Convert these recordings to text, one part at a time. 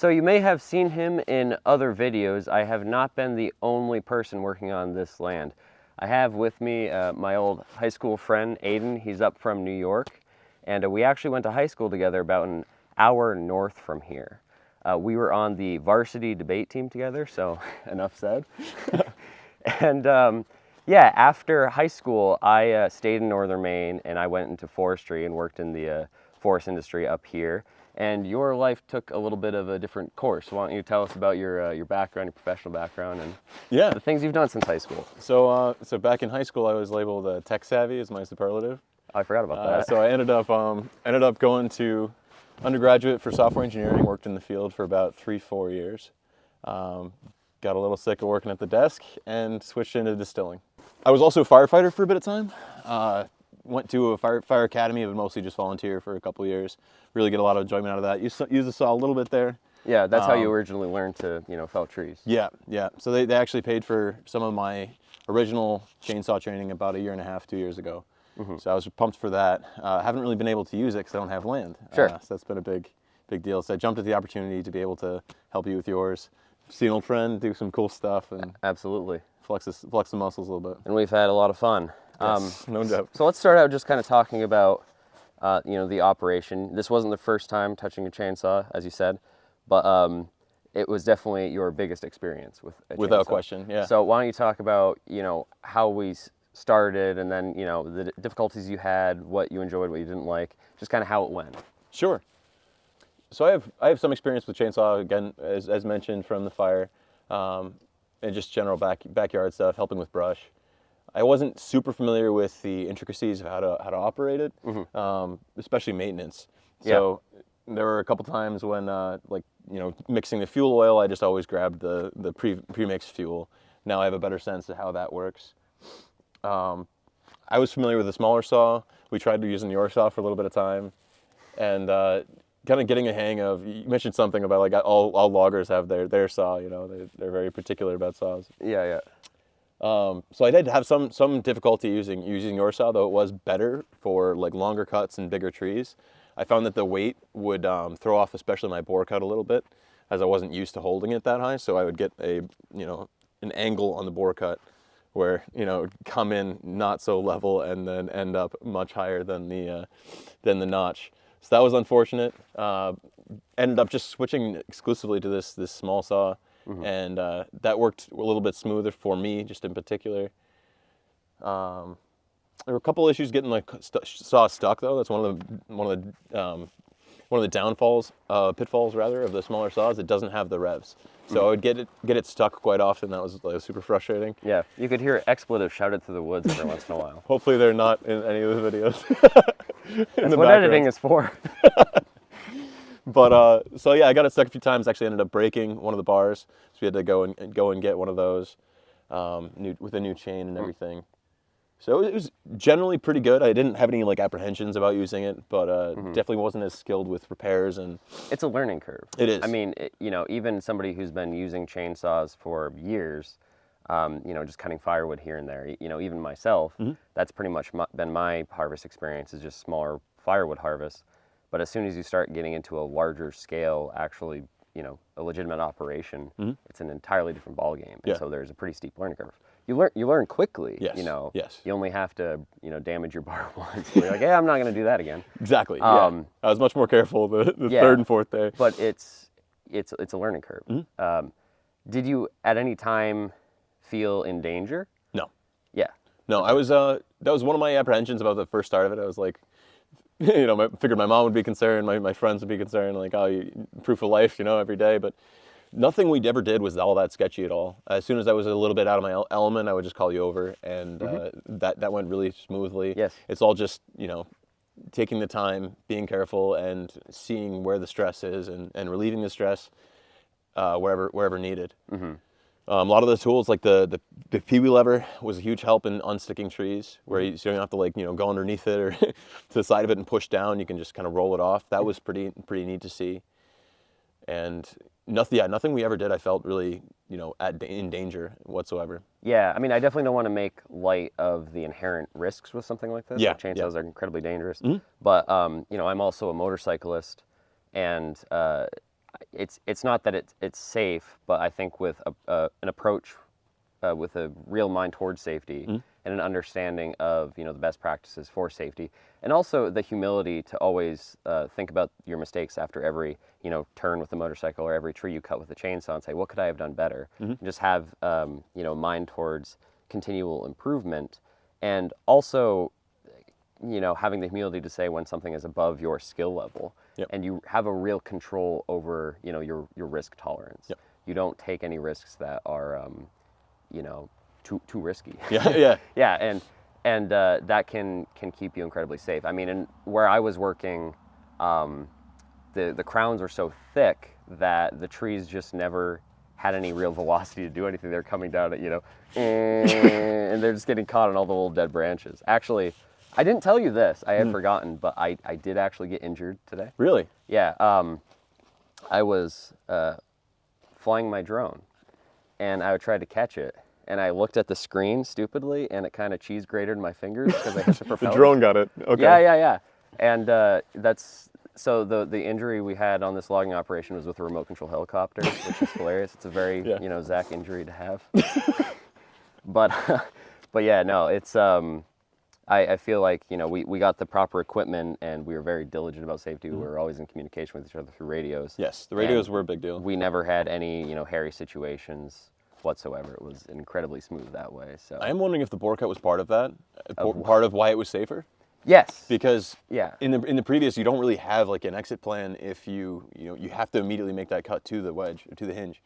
So you may have seen him in other videos. I have not been the only person working on this land. I have with me my old high school friend, Aidan. He's up from New York, and we actually went to high school together about an hour north from here. We were on the varsity debate team together, so enough said. And yeah, after high school, I stayed in northern Maine, and I went into forestry and worked in the forest industry up here. And your life took a little bit of a different course. Why don't you tell us about your background, your professional background, and the things you've done since high school? So back in high school, I was labeled tech savvy as my superlative. I forgot about that. So I ended up going to undergraduate for software engineering. Worked in the field for about 3-4 years. Got a little sick of working at the desk and switched into distilling. I was also a firefighter for a bit of time. Went to a fire academy, but mostly just volunteer for a couple of years. Really get a lot of enjoyment out of that. Used the saw a little bit there. Yeah, that's how you originally learned to, fell trees. Yeah. So they actually paid for some of my original chainsaw training about 1.5 years, 2 years ago. Mm-hmm. So I was pumped for that. Haven't really been able to use it because I don't have land. Sure. So that's been a big deal. So I jumped at the opportunity to be able to help you with yours. See an old friend, do some cool stuff, and absolutely flex the muscles a little bit. And we've had a lot of fun. Yes, no doubt. So let's start out just kind of talking about, the operation. This wasn't the first time touching a chainsaw, as you said, but it was definitely your biggest experience with a chainsaw. Without question, yeah. So why don't you talk about, how we started, and then, the difficulties you had, what you enjoyed, what you didn't like, just kind of how it went. Sure. So I have some experience with chainsaw, again, as mentioned, from the fire, and just general backyard stuff, helping with brush. I wasn't super familiar with the intricacies of how to operate it, especially maintenance. So there were a couple times when, mixing the fuel oil, I just always grabbed the pre-mixed fuel. Now I have a better sense of how that works. I was familiar with the smaller saw. We tried using the York saw for a little bit of time, and kind of getting a hang of. You mentioned something about like all loggers have their saw. They're very particular about saws. Yeah. So I did have some difficulty using your saw, though it was better for like longer cuts and bigger trees. I found that the weight would throw off especially my bore cut a little bit, as I wasn't used to holding it that high. So I would get an angle on the bore cut where it would come in not so level and then end up much higher than the notch. So that was unfortunate. Ended up just switching exclusively to this small saw. Mm-hmm. And that worked a little bit smoother for me, just in particular. There were a couple issues getting the saw stuck, though. That's one of the downfalls, pitfalls rather, of the smaller saws. It doesn't have the revs, so I would get it stuck quite often. That was super frustrating. Yeah, you could hear expletives shouted through the woods every once in a while. Hopefully, they're not in any of the videos. That's what editing is for. But so yeah, I got it stuck a few times. Actually, ended up breaking one of the bars, so we had to go and get one of those with a new chain and everything. So it was generally pretty good. I didn't have any apprehensions about using it, but definitely wasn't as skilled with repairs, and it's a learning curve. It is. I mean, even somebody who's been using chainsaws for years, just cutting firewood here and there. Even myself, that's pretty much been my harvest experience, is just smaller firewood harvest. But as soon as you start getting into a larger scale, actually, a legitimate operation, it's an entirely different ballgame. And so there's a pretty steep learning curve. You learn quickly. Yes. Yes. You only have to, damage your bar once. You're like, hey, I'm not going to do that again. Exactly. I was much more careful the third and fourth day. But it's a learning curve. Did you at any time feel in danger? No. Yeah. No, I was. That was one of my apprehensions about the first start of it. I was like, I figured my mom would be concerned, my friends would be concerned, like, proof of life, every day. But nothing we ever did was all that sketchy at all. As soon as I was a little bit out of my element, I would just call you over, and that went really smoothly. Yes. It's all just, taking the time, being careful, and seeing where the stress is, and relieving the stress wherever needed. Mm-hmm. A lot of the tools, like the peewee lever, was a huge help in unsticking trees, where you don't have to go underneath it or to the side of it and push down. You can just kind of roll it off. That was pretty neat to see. And nothing we ever did I felt really in danger whatsoever. Yeah, I mean, I definitely don't want to make light of the inherent risks with something like this. Yeah, chainsaws are incredibly dangerous. Mm-hmm. But I'm also a motorcyclist, and it's not that it's safe, but I think with an approach with a real mind towards safety and an understanding of the best practices for safety, and also the humility to always think about your mistakes after every turn with the motorcycle or every tree you cut with a chainsaw and say, what could I have done better? And just have mind towards continual improvement, and also having the humility to say when something is above your skill level. Yep. And you have a real control over your risk tolerance. Yep. You don't take any risks that are too risky. Yeah. Yeah, and that can keep you incredibly safe. I mean, and where I was working, the crowns were so thick that the trees just never had any real velocity to do anything. They're coming down at and they're just getting caught on all the little dead branches. Actually, I didn't tell you this. I had forgotten, but I did actually get injured today. Really? Yeah. I was flying my drone, and I tried to catch it, and I looked at the screen stupidly, and it kind of cheese grated my fingers because I hit the propeller. The drone got it. Okay. Yeah. And so the injury we had on this logging operation was with a remote control helicopter, which is hilarious. It's a very Zach injury to have. But yeah, no, it's I feel like we got the proper equipment, and we were very diligent about safety. We were always in communication with each other through radios. Yes, the radios were a big deal. We never had any hairy situations whatsoever. It was incredibly smooth that way. So I am wondering if the bore cut was part of that, part of why it was safer. Yes. Because yeah, in the previous, you don't really have like an exit plan if you have to immediately make that cut to the wedge or to the hinge.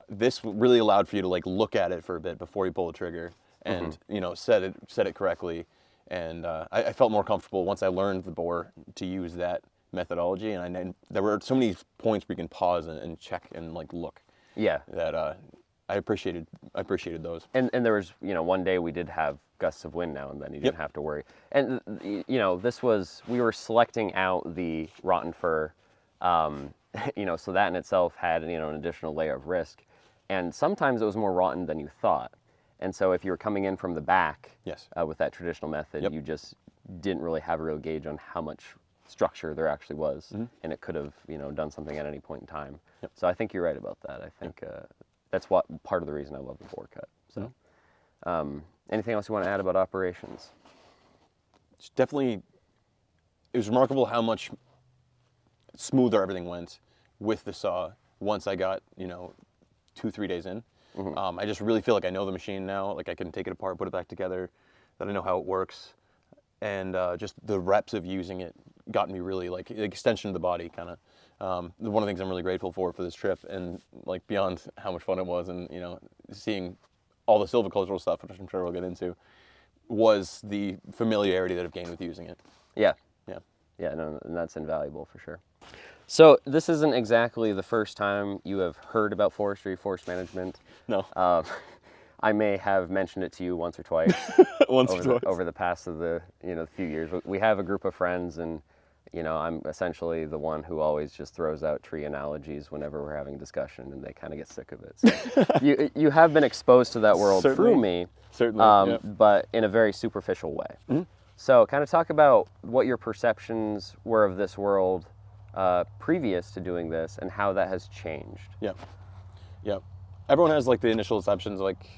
This really allowed for you to like look at it for a bit before you pull the trigger and set it correctly. And I felt more comfortable once I learned the bore to use that methodology. And there were so many points where you can pause and check and like look. Yeah. That I appreciated those. And there was one day we did have gusts of wind now and then. You didn't have to worry. And we were selecting out the rotten fir, so that in itself had an additional layer of risk. And sometimes it was more rotten than you thought. And so if you were coming in from the back with that traditional method, you just didn't really have a real gauge on how much structure there actually was. And it could have, done something at any point in time. So I think you're right about that. I think that's part of the reason I love the bore cut. So anything else you want to add about operations? It's definitely, it was remarkable how much smoother everything went with the saw once I got, 2-3 days in. I just really feel like I know the machine now. Like I can take it apart, put it back together, that I know how it works. And just the reps of using it got me really like the extension of the body kind of. One of the things I'm really grateful for this trip, and like beyond how much fun it was and seeing all the silvicultural stuff, which I'm sure we'll get into, was the familiarity that I've gained with using it. Yeah, no, and that's invaluable for sure. So this isn't exactly the first time you have heard about forestry, forest management. No. I may have mentioned it to you once or twice. Over the past of the few years. We have a group of friends, and I'm essentially the one who always just throws out tree analogies whenever we're having discussion, and they kind of get sick of it. So you have been exposed to that world through me, certainly, but in a very superficial way. So kind of talk about what your perceptions were of this world previous to doing this, and how that has changed. Yeah. Everyone has like the initial assumptions, like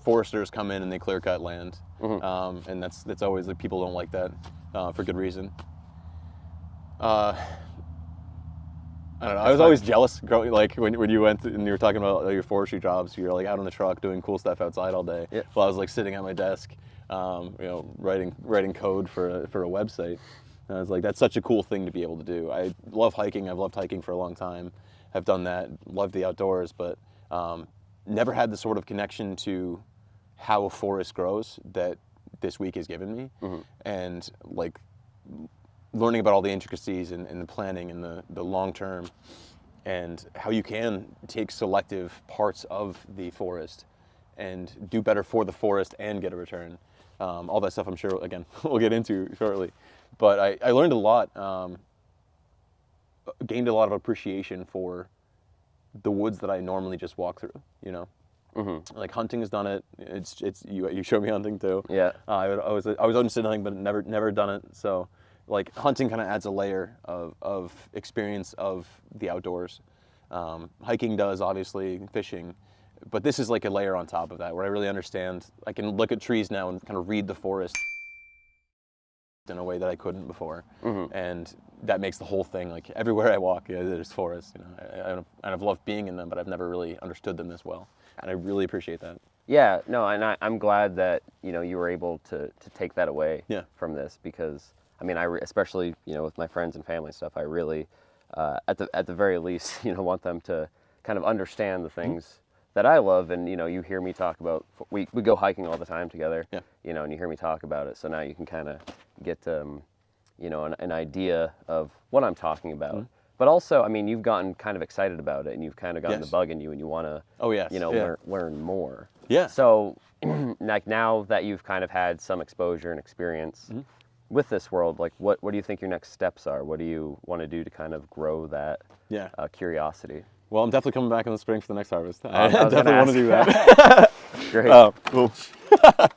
foresters come in and they clear cut land, and that's always like people don't like that for good reason. I don't know. I was always jealous, like when you went and you were talking about your forestry jobs. You're like out on the truck doing cool stuff outside all day, while I was like sitting at my desk, writing code for a website. And I was like, that's such a cool thing to be able to do. I love hiking. I've loved hiking for a long time. I've done that. Loved the outdoors, but never had the sort of connection to how a forest grows that this week has given me, and like learning about all the intricacies and the planning and the long term, and how you can take selective parts of the forest and do better for the forest and get a return. All that stuff I'm sure, again, we'll get into shortly. But I learned a lot, gained a lot of appreciation for the woods that I normally just walk through, Like hunting has done it. It's you show me hunting too. Yeah. I was interested in hunting, but never done it. So like hunting kind of adds a layer of experience of the outdoors. Hiking does, obviously, fishing, but this is like a layer on top of that where I really understand. I can look at trees now and kind of read the forest in a way that I couldn't before, and that makes the whole thing, like everywhere I walk, there's forests. You know, I've loved being in them, but I've never really understood them as well, and I really appreciate that. Yeah, no, and I'm glad that, you know, you were able to take that away Yeah. from this, because I mean, especially, you know, with my friends and family stuff, I really, at the very least, you know, want them to kind of understand the things that I love. And, you know, you hear me talk about, we go hiking all the time together, Yeah. you know, and you hear me talk about it. So now you can kind of get, you know, an idea of what I'm talking about. But also, I mean, you've gotten kind of excited about it, and you've kind of gotten Yes. the bug in you, and you want to, Oh, yes. you know, Yeah. learn more. Yeah. So, like, now that you've kind of had some exposure and experience with this world, like, what do you think your next steps are? What do you want to do to kind of grow that Yeah. curiosity? Well, I'm definitely coming back in the spring for the next harvest. I I was gonna definitely want ask. to do that. Great. Cool. There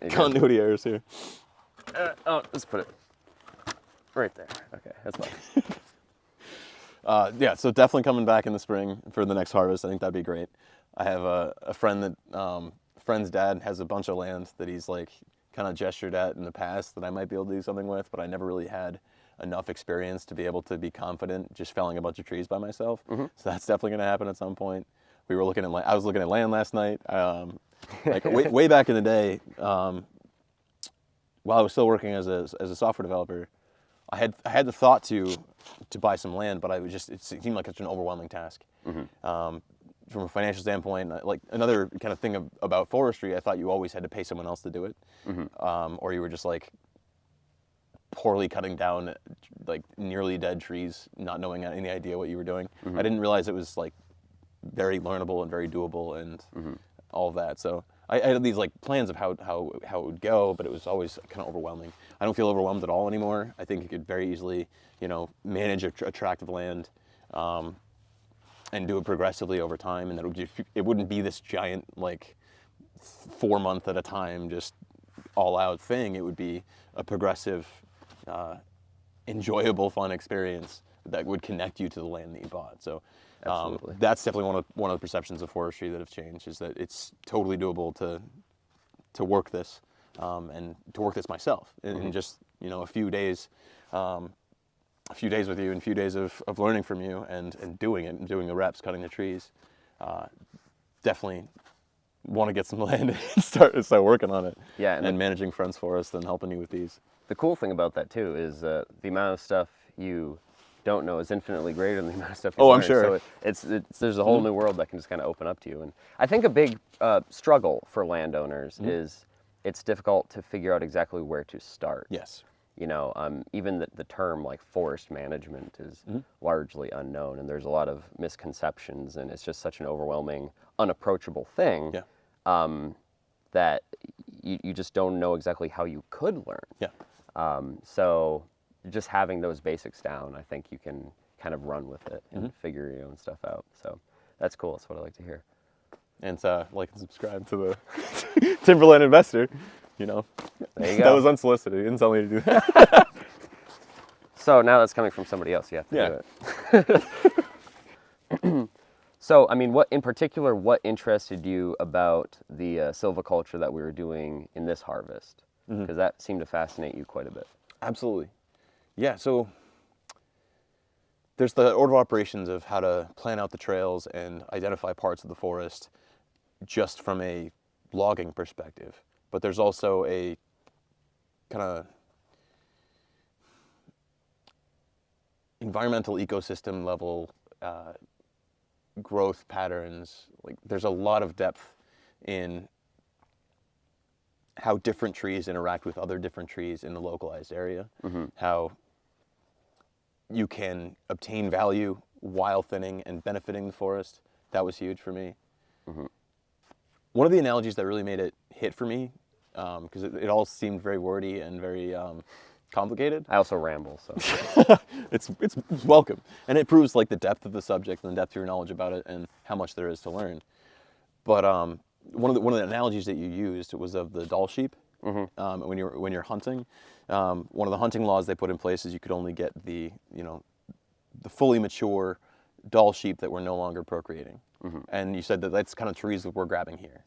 you go. Continuity errors here. Oh, let's put it right there. Okay, that's fine. Yeah, so definitely coming back in the spring for the next harvest. I think that'd be great. I have a friend that, friend's dad has a bunch of land that he's like kind of gestured at in the past that I might be able to do something with, but I never really had enough experience to be able to be confident just felling a bunch of trees by myself. So that's definitely going to happen at some point. We were looking at I was looking at land last night. Like way back in the day, while I was still working as a software developer, I had the thought to buy some land, but it seemed like such an overwhelming task. From a financial standpoint, like another kind of thing about forestry, I thought you always had to pay someone else to do it, or you were just like poorly cutting down like nearly dead trees, not knowing any idea what you were doing. I didn't realize it was like very learnable and very doable and all of that. So I had these like plans of how it would go, but it was always kind of overwhelming. I don't feel overwhelmed at all anymore. I think you could very easily, you know, manage a tract of land, and do it progressively over time, and that it wouldn't be this giant like 4 month at a time just all out thing. It would be a progressive, enjoyable, fun experience that would connect you to the land that you bought. So Absolutely. that's definitely one of the perceptions of forestry that have changed, is that it's totally doable to work this, and to work this myself in just, you know, a few days with you and a few days of learning from you and doing it and doing the reps, cutting the trees. Definitely want to get some land and start working on it. Yeah, and managing friends forest and helping you with these. The cool thing about that too is the amount of stuff you don't know is infinitely greater than the amount of stuff you Oh, learn. I'm sure. So it's there's a whole new world that can just kind of open up to you. And I think a big struggle for landowners is it's difficult to figure out exactly where to start. Yes. You know, even the term like forest management is largely unknown, and there's a lot of misconceptions, and it's just such an overwhelming, unapproachable thing. Yeah. That you just don't know exactly how you could learn. Yeah. So just having those basics down, I think you can kind of run with it and figure your own stuff out. So that's cool. That's what I like to hear. And like and subscribe to the Timberland Investor. You know, There you go. that was unsolicited. He didn't tell me to do that. So now that's coming from somebody else. You have to do it. So, I mean, what interested you about the silviculture that we were doing in this harvest? Because that seemed to fascinate you quite a bit. Absolutely. Yeah, so there's the order of operations of how to plan out the trails and identify parts of the forest just from a logging perspective. But there's also a kind of environmental ecosystem level growth patterns. Like, there's a lot of depth in how different trees interact with other different trees in the localized area, how you can obtain value while thinning and benefiting the forest. That was huge for me. One of the analogies that really made it hit for me, because it all seemed very wordy and very complicated. I also ramble, so. It's welcome, and it proves like the depth of the subject and the depth of your knowledge about it and how much there is to learn. But one of the analogies that you used was of the doll sheep, when you're hunting. One of the hunting laws they put in place is you could only get the fully mature doll sheep that were no longer procreating. And you said that that's kind of trees that we're grabbing here.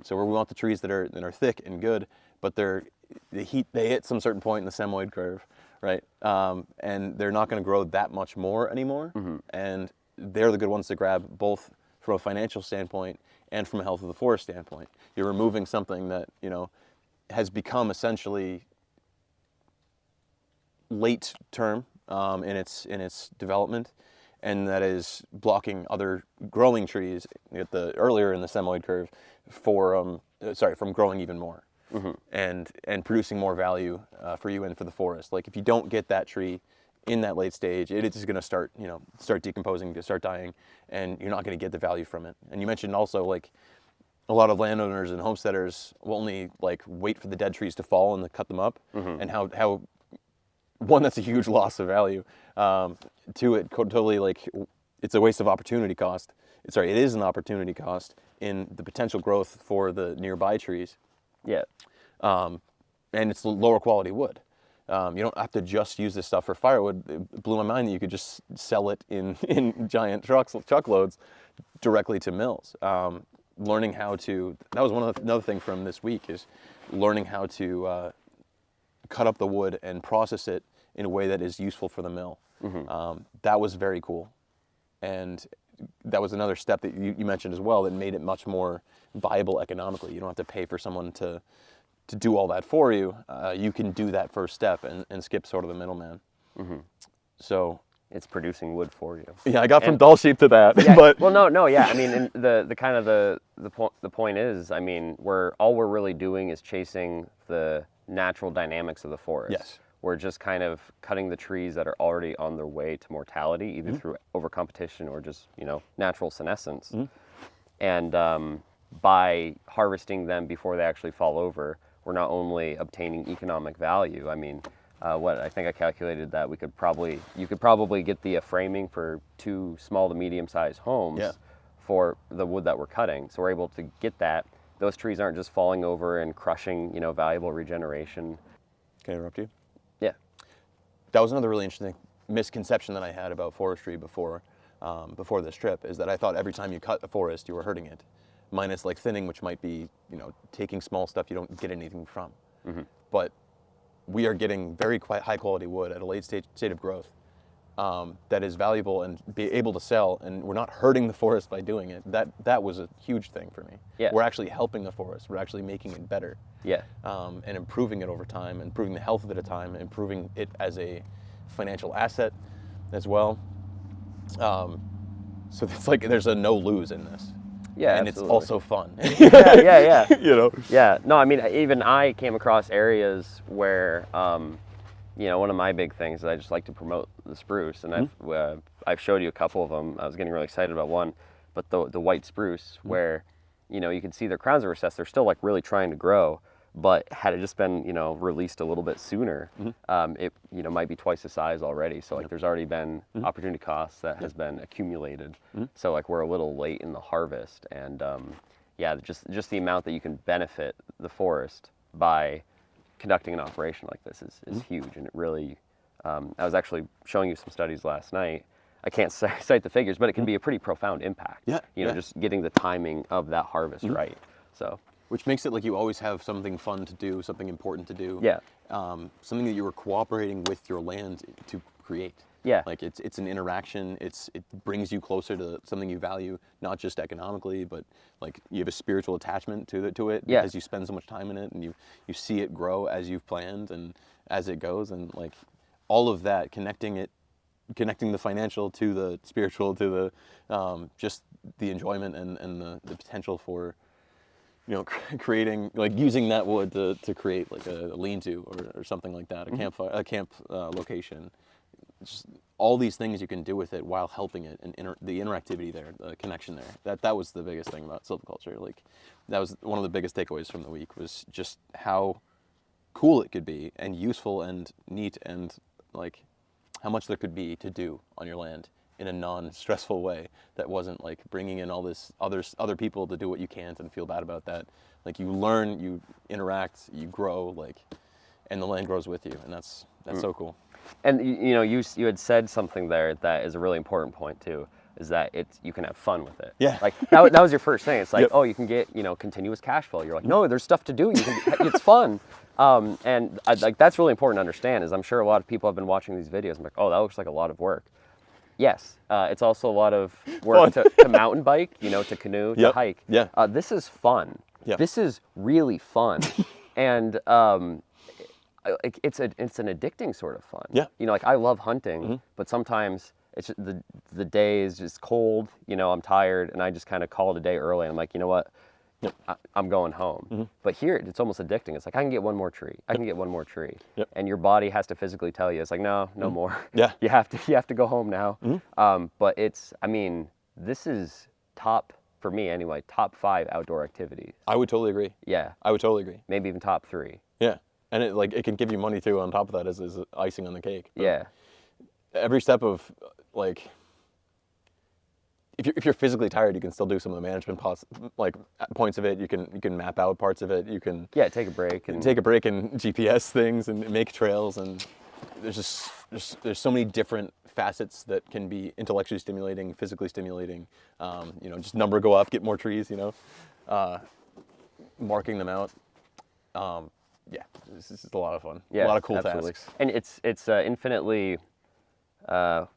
So we want the trees that are thick and good, but they hit some certain point in the semoid curve, right? And they're not going to grow that much more anymore. And they're the good ones to grab, both from a financial standpoint and from a health of the forest standpoint. You're removing something that has become essentially late term in its development, and that is blocking other growing trees earlier in the semoid curve from growing even more, and producing more value for you and for the forest. Like if you don't get that tree in that late stage, it is going to start decomposing, to start dying, and you're not going to get the value from it. And you mentioned also, like, a lot of landowners and homesteaders will only wait for the dead trees to fall and cut them up, and how one, that's a huge loss of value. Two, it totally it's a waste of opportunity cost. It is an opportunity cost in the potential growth for the nearby trees. Yeah. And it's lower quality wood. You don't have to just use this stuff for firewood. It blew my mind that you could just sell it in giant truckloads directly to mills. Learning how to, that was another thing from this week, is learning how to cut up the wood and process it in a way that is useful for the mill. That was very cool. And that was another step that you mentioned as well that made it much more viable economically. You don't have to pay for someone to do all that for you. You can do that first step and skip sort of the middleman. So it's producing wood for you. Yeah, I got from doll sheep to that. Yeah, but no, yeah. I mean, and the point is, I mean, all we're really doing is chasing the natural dynamics of the forest. Yes. We're just kind of cutting the trees that are already on their way to mortality, either through overcompetition or just natural senescence. And by harvesting them before they actually fall over, we're not only obtaining economic value. I mean, I think I calculated that you could probably get the framing for 2 small to medium-sized homes for the wood that we're cutting. So we're able to get that. Those trees aren't just falling over and crushing, valuable regeneration. Can I interrupt you? Yeah. That was another really interesting misconception that I had about forestry before this trip, is that I thought every time you cut a forest, you were hurting it. Minus thinning, which might be, taking small stuff you don't get anything from. But we are getting very high quality wood at a late state of growth that is valuable and be able to sell, and we're not hurting the forest by doing it. That was a huge thing for me. Yeah. We're actually helping the forest. We're actually making it better. Yeah. And improving it over time, improving the health of it at a time, improving it as a financial asset as well. So it's there's a no lose in this. Yeah, and absolutely. It's also fun. Yeah. Yeah. No, I mean, even I came across areas where, one of my big things is I just like to promote the spruce, and I've showed you a couple of them. I was getting really excited about one, but the white spruce, where, you can see their crowns are recessed. They're still really trying to grow, but had it just been, released a little bit sooner, it, might be twice the size already. So there's already been opportunity costs that has been accumulated. So we're a little late in the harvest, and just the amount that you can benefit the forest by conducting an operation like this is huge. And it really, I was actually showing you some studies last night. I can't cite the figures, but it can be a pretty profound impact. Just getting the timing of that harvest right. So. Which makes it you always have something fun to do, something important to do. Yeah. Something that you were cooperating with your land to create. Yeah. It's an interaction. It brings you closer to something you value, not just economically, but you have a spiritual attachment to it because you spend so much time in it, and you see it grow as you've planned and as it goes, and all of that, connecting the financial to the spiritual to the just the enjoyment and the potential for creating, using that wood to create a lean-to or something like that, a camp location. Just all these things you can do with it while helping it, and the interactivity there, the connection there. That was the biggest thing about silviculture. That was one of the biggest takeaways from the week, was just how cool it could be and useful and neat, and how much there could be to do on your land, in a non-stressful way that wasn't like bringing in all this other people to do what you can't and feel bad about that. Like you learn, you interact, you grow, like, and the land grows with you, and that's so cool. And you know, you had said something there that is a really important point too, is that you can have fun with it. Yeah. Like that was your first thing. It's like, Yep. oh, you can get, you know, continuous cash flow. You're like, no, there's stuff to do. It's fun. And like that's really important to understand. Is I'm sure a lot of people have been watching these videos. I'm like, oh, that looks like a lot of work. Yes, it's also a lot of work to mountain bike, you know, to canoe, to Yep. hike. Yeah. This is fun. Yeah. This is really fun, and it's an addicting sort of fun. Yeah. You know, like I love hunting, but sometimes it's just, the day is just cold. You know, I'm tired, and I just kind of call it a day early. And I'm like, you know what? Yep. I'm going home. But here, it's almost addicting. It's like I can get one more tree. I can get one more tree. Yep. And your body has to physically tell you, it's like no more. Yeah. you have to go home now. But I mean, this is for me anyway, top 5 outdoor activities. I would totally agree. Yeah. I would totally agree. Maybe even top 3. Yeah. And it can give you money too on top of that as icing on the cake. But Yeah. every step of like, if you're physically tired, you can still do some of the management points of it. You can map out parts of it. You can Take a break and GPS things and make trails, and there's so many different facets that can be intellectually stimulating, physically stimulating. You know, just number go up, get more trees. You know, marking them out. Yeah, this is a lot of fun. Yeah, a lot of cool absolutely. tasks. And it's infinitely, what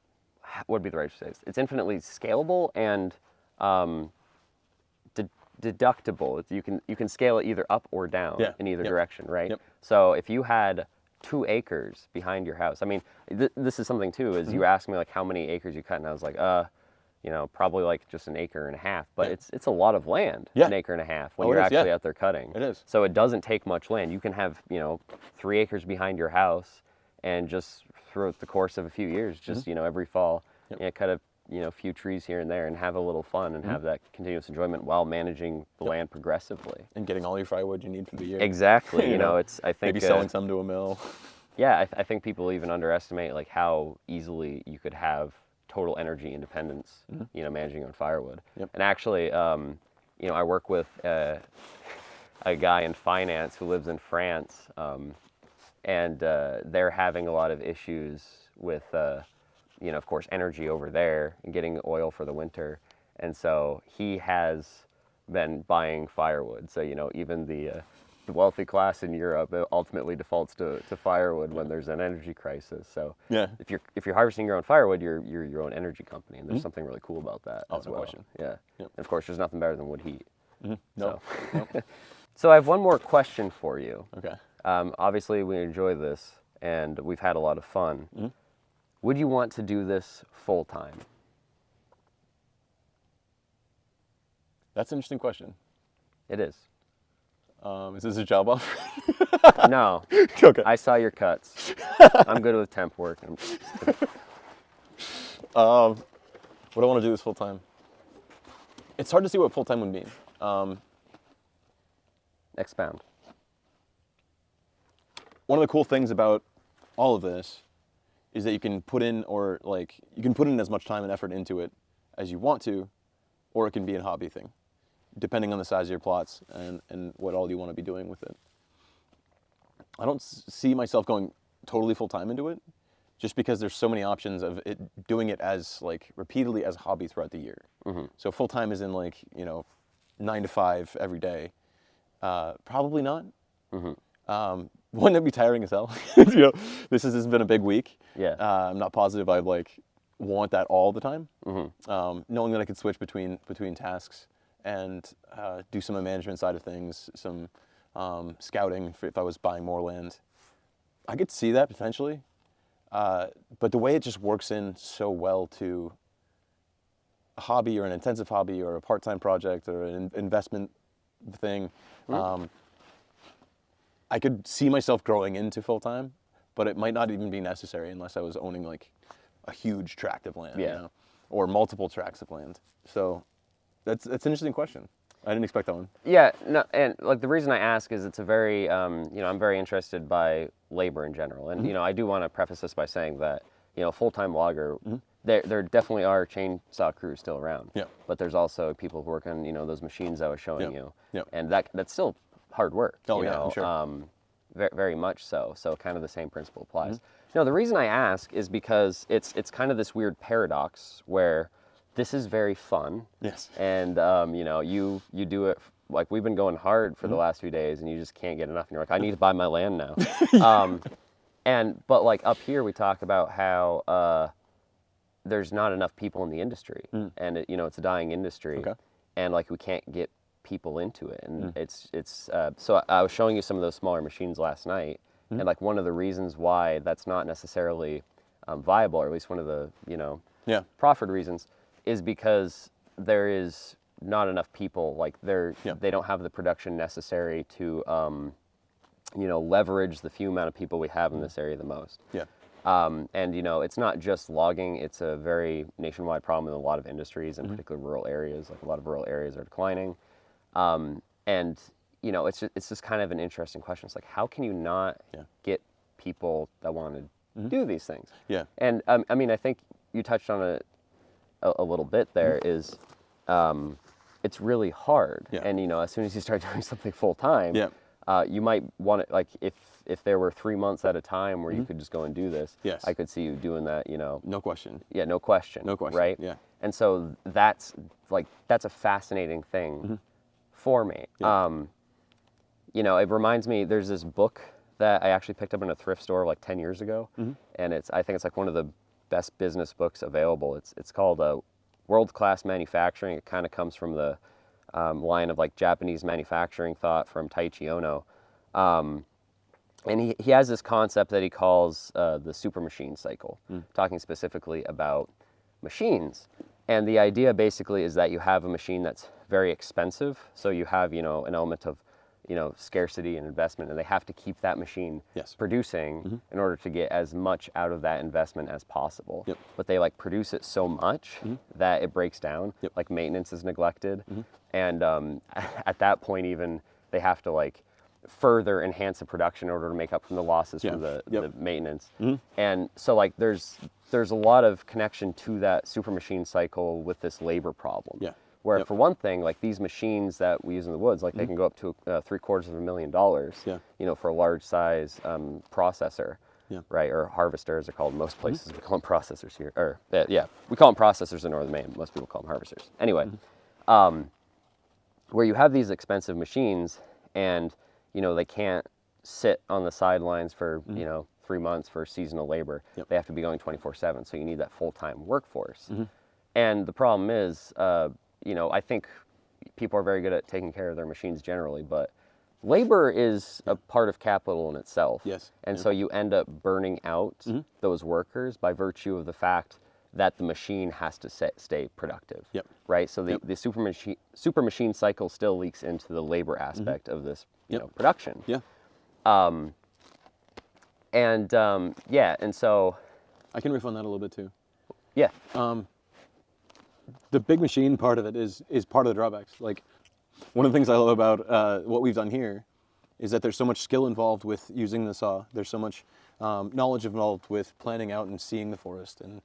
would be the right to say? It's infinitely scalable and deductible. You can scale it either up or down in either direction, right? Yep. So if you had 2 acres behind your house, I mean, this is something too. Is you asked me like how many acres you cut, and I was like, you know, probably like just an acre and a half, but it's a lot of land, an acre and a half when you're actually out there cutting. It is. So it doesn't take much land. You can have, you know, 3 acres behind your house, and just throughout the course of a few years, just you know, every fall, you know, cut a few trees here and there, and have a little fun and have that continuous enjoyment while managing the land progressively. And getting all your firewood you need for the year. Exactly. you know, I think maybe selling some to a mill. Yeah, I think people even underestimate like how easily you could have total energy independence, you know, managing your own firewood. Yep. And actually, you know, I work with a guy in finance who lives in France, and they're having a lot of issues with, you know, of course, energy over there and getting oil for the winter. And so he has been buying firewood. So, you know, even the wealthy class in Europe ultimately defaults to firewood when there's an energy crisis. So Yeah. if you're harvesting your own firewood, you're your own energy company, and there's something really cool about that as no well. question. Yeah. Yep. And of course, there's nothing better than wood heat. No. So I have one more question for you. Okay. Obviously, we enjoy this, and we've had a lot of fun. Would you want to do this full time? That's an interesting question. It is. Is this a job offer? No. Okay. I saw your cuts. I'm good with temp work. What I want to do is full time. It's hard to see what full time would mean. Expound. One of the cool things about all of this is that you can put in as much time and effort into it as you want to, or it can be a hobby thing, depending on the size of your plots and what all you want to be doing with it. I don't see myself going totally full time into it, just because there's so many options of it doing it as like repeatedly as a hobby throughout the year. So full time is in like, you know, 9 to 5 every day. Probably not. Wouldn't it be tiring as hell? You know, this has been a big week. Yeah. I'm not positive I'd like want that all the time. Knowing that I could switch between tasks and do some of the management side of things, some scouting if I was buying more land. I could see that potentially, but the way it just works in so well to a hobby or an intensive hobby or a part-time project or an investment thing, I could see myself growing into full-time, but it might not even be necessary unless I was owning like a huge tract of land, you know, or multiple tracts of land. So that's an interesting question. I didn't expect that one. Yeah, no, and like the reason I ask is it's a very, you know, I'm very interested by labor in general, and you know, I do want to preface this by saying that, you know, a full-time logger, there definitely are chainsaw crews still around. Yeah. But there's also people who work on, those machines I was showing Yeah. you. Yeah. And that's still hard work. Oh, you yeah, know? I'm sure. Very, very much so. So kind of the same principle applies. Mm-hmm. No, the reason I ask is because it's kind of this weird paradox where this is very fun. Yes. And you do it, like we've been going hard for the last few days, and you just can't get enough. And you're like, I need to buy my land now. But like up here, we talk about how there's not enough people in the industry, and it's a dying industry, Okay. and like we can't get people into it, and it's so I was showing you some of those smaller machines last night, and like one of the reasons why that's not necessarily viable, or at least one of the Yeah. profit reasons, is because there is not enough people. Like they don't have the production necessary to leverage the few amount of people we have in this area the most. Yeah. And it's not just logging, it's a very nationwide problem in a lot of industries, in particular rural areas. Like a lot of rural areas are declining. And it's just kind of an interesting question. It's like, how can you not get people that want to do these things? Yeah. And I mean, I think you touched on it a little bit there, is it's really hard. Yeah. And as soon as you start doing something full time, you might want it, like if there were 3 months at a time where you could just go and do this, Yes. I could see you doing that, No question. yeah, no question. No question. Right? Yeah. And so that's a fascinating thing for me. Yeah. It reminds me, there's this book that I actually picked up in a thrift store like 10 years ago, and I think it's like one of the best business books available. It's called World Class Manufacturing. It kind of comes from the line of like Japanese manufacturing thought from Taiichi Ohno. And he has this concept that he calls the super machine cycle, talking specifically about machines. And the idea basically is that you have a machine that's very expensive, so you have an element of scarcity and investment, and they have to keep that machine producing in order to get as much out of that investment as possible. Yep. But they like produce it so much that it breaks down. Yep. Like maintenance is neglected, and at that point even they have to like further enhance the production in order to make up from the losses from the maintenance. And so like there's a lot of connection to that super machine cycle with this labor problem. Yeah. Where for one thing, like these machines that we use in the woods, like they can go up to $750,000, for a large size processor, right? Or harvester, as they're called in most places. We call them processors here, or we call them processors in northern Maine. Most people call them harvesters. Anyway, where you have these expensive machines, and they can't sit on the sidelines for 3 months for seasonal labor. They have to be going 24/7. So you need that full-time workforce. And the problem is, I think people are very good at taking care of their machines generally, but labor is a part of capital in itself. Yes. And so you end up burning out those workers by virtue of the fact that the machine has to stay productive. Yep. Right? So the super machine cycle still leaks into the labor aspect of this production. Yeah. And so I can riff on that a little bit too. yeah. The big machine part of it is part of the drawbacks. Like, one of the things I love about what we've done here is that there's so much skill involved with using the saw. There's so much knowledge involved with planning out and seeing the forest, and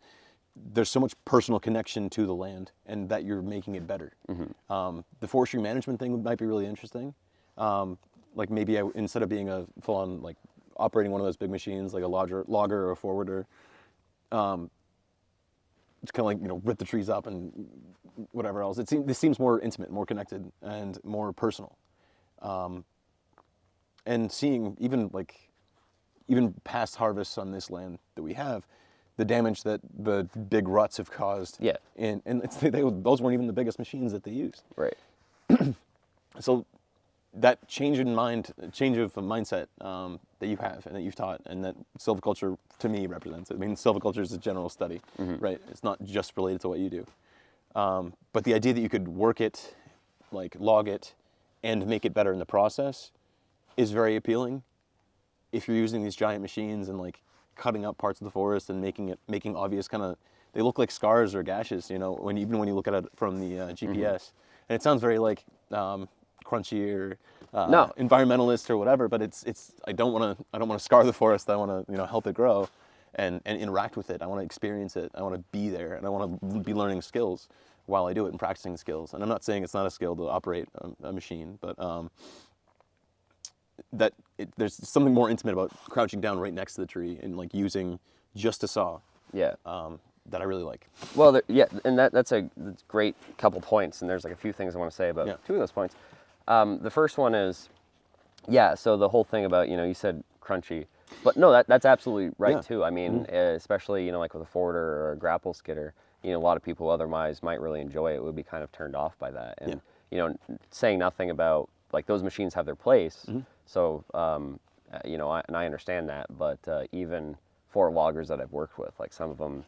there's so much personal connection to the land, and that you're making it better. The forestry management thing might be really interesting. Like maybe instead of being a full-on like operating one of those big machines like a logger or a forwarder, it's kind of like rip the trees up and whatever else. This seems more intimate, more connected, and more personal. And seeing even past harvests on this land that we have, the damage that the big ruts have caused. Yeah. And those weren't even the biggest machines that they used. Right. So that change of mindset that you have and that you've taught, and that silviculture to me represents. I mean, silviculture is a general study, right? It's not just related to what you do. But the idea that you could work it, like log it, and make it better in the process is very appealing. If you're using these giant machines and like cutting up parts of the forest and making obvious they look like scars or gashes, when you look at it from the GPS. And it sounds very like crunchy or No. environmentalist or whatever, but it's I don't want to scar the forest. I want to help it grow, and interact with it. I want to experience it. I want to be there, and I want to be learning skills while I do it and practicing skills. And I'm not saying it's not a skill to operate a machine, but there's something more intimate about crouching down right next to the tree and like using just a saw. Yeah. That I really like. Well, yeah, and that's a great couple points, and there's like a few things I want to say about two of those points. The first one is, yeah, so the whole thing about, you said crunchy, but no, that's absolutely right too. I mean, especially, like with a forwarder or a grapple skidder, a lot of people otherwise might really enjoy it, would be kind of turned off by that. And, saying nothing about, like, those machines have their place, so, and I understand that, but even for loggers that I've worked with, like some of them,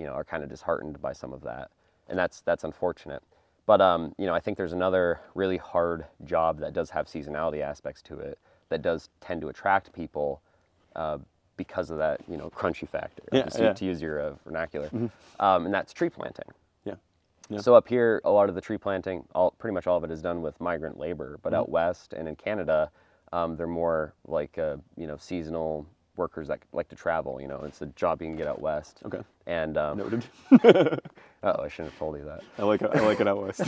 are kind of disheartened by some of that, and that's unfortunate. But I think there's another really hard job that does have seasonality aspects to it that does tend to attract people because of that, crunchy factor, to use your vernacular, and that's tree planting. Yeah. So up here, a lot of the tree planting, pretty much all of it is done with migrant labor, but out west and in Canada, they're more like seasonal workers that like to travel. It's a job you can get out west. Okay. And noted. I shouldn't have told you that. I like it out west.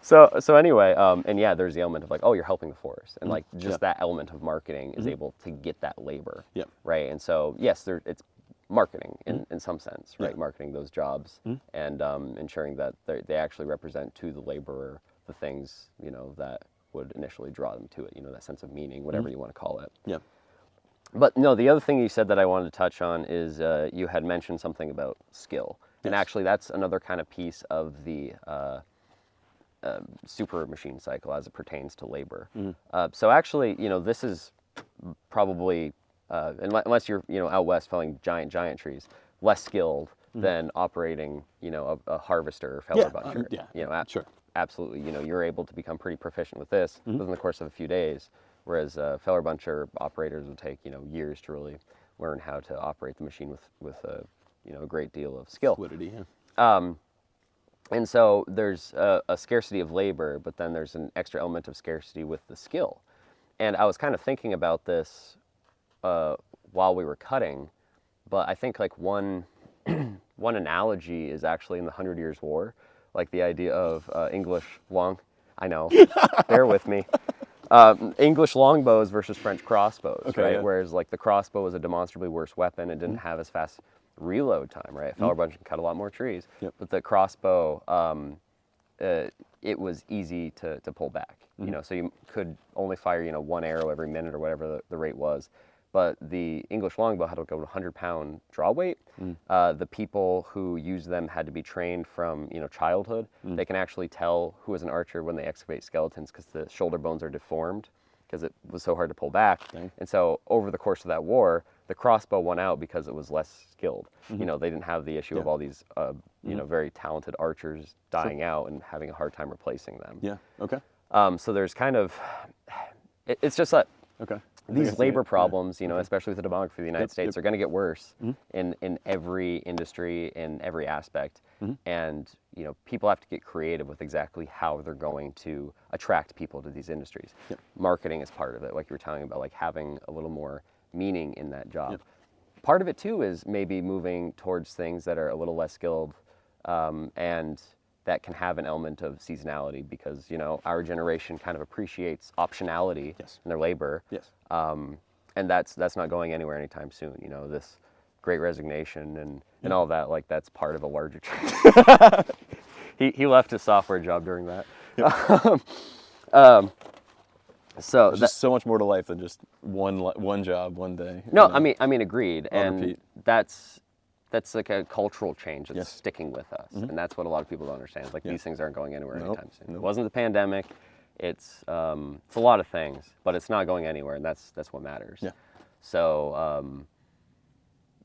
So anyway, and yeah, there's the element of like, oh, you're helping the forest, and like just that element of marketing is able to get that labor. Yeah. Right. And so yes, it's marketing in some sense, right? Marketing those jobs and ensuring that they actually represent to the laborer the things that would initially draw them to it. That sense of meaning, whatever you want to call it. Yeah. But no, the other thing you said that I wanted to touch on is you had mentioned something about skill. And actually that's another kind of piece of the super machine cycle as it pertains to labor. So actually, this is probably, unless you're, out west felling giant trees, less skilled than operating, a harvester or feller buncher. Sure. Absolutely. You're able to become pretty proficient with this within the course of a few days. Whereas feller buncher operators would take, years to really learn how to operate the machine with a great deal of skill. Fluidity, yeah. And so there's a scarcity of labor, but then there's an extra element of scarcity with the skill. And I was kind of thinking about this while we were cutting, but I think like one analogy is actually in the 100 Years' War, like the idea of I know, bear with me. English longbows versus French crossbows, right? Yeah. Whereas like the crossbow was a demonstrably worse weapon. It didn't have as fast reload time, right? Feller bunch can cut a lot more trees. But the crossbow, it was easy to pull back. So you could only fire one arrow every minute or whatever the rate was. But the English longbow had to go to 100-pound draw weight. The people who used them had to be trained from childhood. They can actually tell who is an archer when they excavate skeletons because the shoulder bones are deformed because it was so hard to pull back. And so over the course of that war, the crossbow won out because it was less skilled. They didn't have the issue of all these very talented archers dying out and having a hard time replacing them. Yeah. Okay. So there's kind of, it's just that. Okay. These labor problems, especially with the demography of the United States, are going to get worse in every industry, in every aspect. And, people have to get creative with exactly how they're going to attract people to these industries. Marketing is part of it, like you were telling about, like having a little more meaning in that job. Part of it, too, is maybe moving towards things that are a little less skilled and that can have an element of seasonality because, our generation kind of appreciates optionality in their labor. And that's not going anywhere anytime soon. This Great Resignation and all that, like that's part of a larger trend. He left his software job during that. So there's just so much more to life than just one job, one day. No, I mean, agreed. And repeat. that's like a cultural change that's sticking with us. And that's what a lot of people don't understand. It's like these things aren't going anywhere anytime soon. It wasn't the pandemic. It's a lot of things, but it's not going anywhere, and that's what matters. So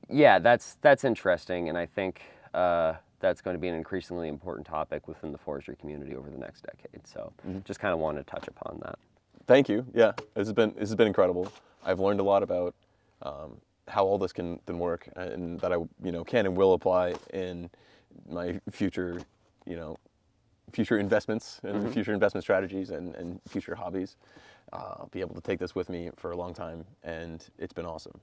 that's interesting, and I think that's going to be an increasingly important topic within the forestry community over the next decade. So just kind of wanted to touch upon that. Thank you. Yeah, this has been incredible. I've learned a lot about how all this can work, and that I can and will apply in my future future investments and future investment strategies and future hobbies. I'll be able to take this with me for a long time, and it's been awesome.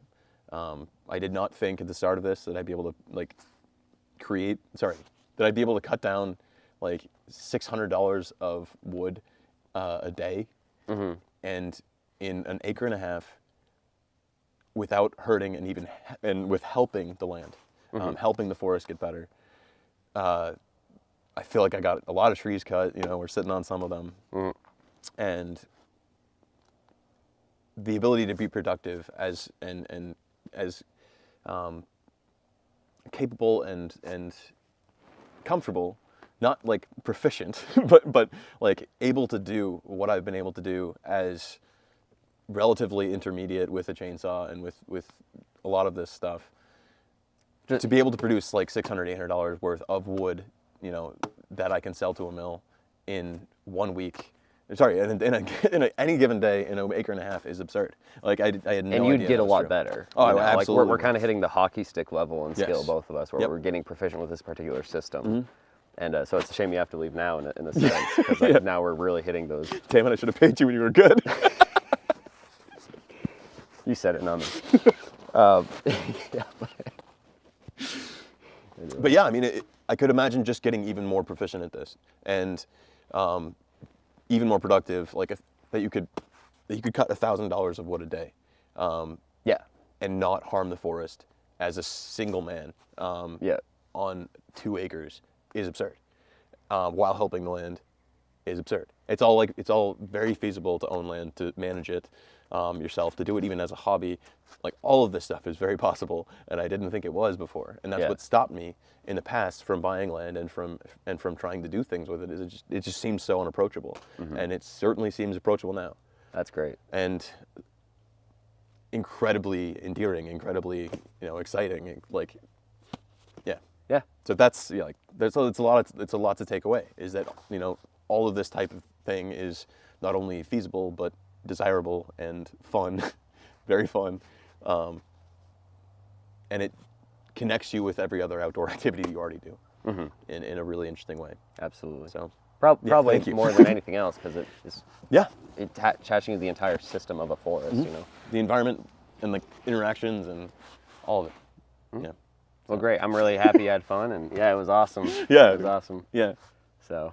I did not think at the start of this that I'd be able to like that I'd be able to cut down like $600 of wood a day, and in an acre and a half, without hurting and with helping the land, helping the forest get better. I feel like I got a lot of trees cut. You know, we're sitting on some of them, and the ability to be productive as capable and comfortable, not like proficient, but like able to do what I've been able to do as relatively intermediate with a chainsaw and with a lot of this stuff. To be able to produce like $600, $800 worth of wood, you know, that I can sell to a mill in 1 week. Sorry, in any given day in an acre and a half is absurd. Like I had no idea. And you'd get a lot better. Oh, you know? absolutely. Like we're kind of hitting the hockey stick level in skill, Yes. both of us, where we're getting proficient with this particular system. And so it's a shame you have to leave now in a sense, because now we're really hitting those. Damn it! I should have paid you when you were good. You said it, not me. But yeah, I mean, I could imagine just getting even more proficient at this, and even more productive. Like that you could cut $1,000 of wood a day, and not harm the forest as a single man. On 2 acres is absurd, while helping the land is absurd. It's all very feasible to own land, to manage it yourself, to do it even as a hobby. Like all of this stuff is very possible, and I didn't think it was before. And that's what stopped me in the past from buying land and from trying to do things with it. Is it just seems so unapproachable, and it certainly seems approachable now. That's great. And incredibly endearing, incredibly exciting. Like, yeah. So that's like it's a lot to take away. Is that all of this type of thing is not only feasible but desirable and fun, very fun, and it connects you with every other outdoor activity you already do in a really interesting way. Absolutely. So probably more than anything else, because it is attaching to the entire system of a forest. The environment and the interactions and all of it. Yeah. Well, great. I'm really happy you had fun, and it was awesome. Yeah, it was awesome. Yeah. So,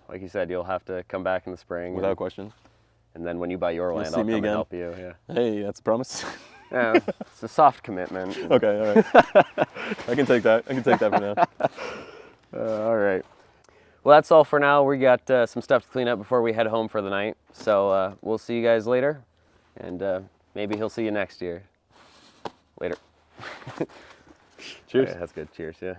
like you said, you'll have to come back in the spring. Without question. And then when you buy your land, I'll come and help you. Yeah. Hey, that's a promise. Yeah, it's a soft commitment. Okay, all right. I can take that. for now. All right. Well, that's all for now. We got some stuff to clean up before we head home for the night. So we'll see you guys later, and maybe he'll see you next year. Later. Cheers. Okay, that's good. Cheers. Yeah.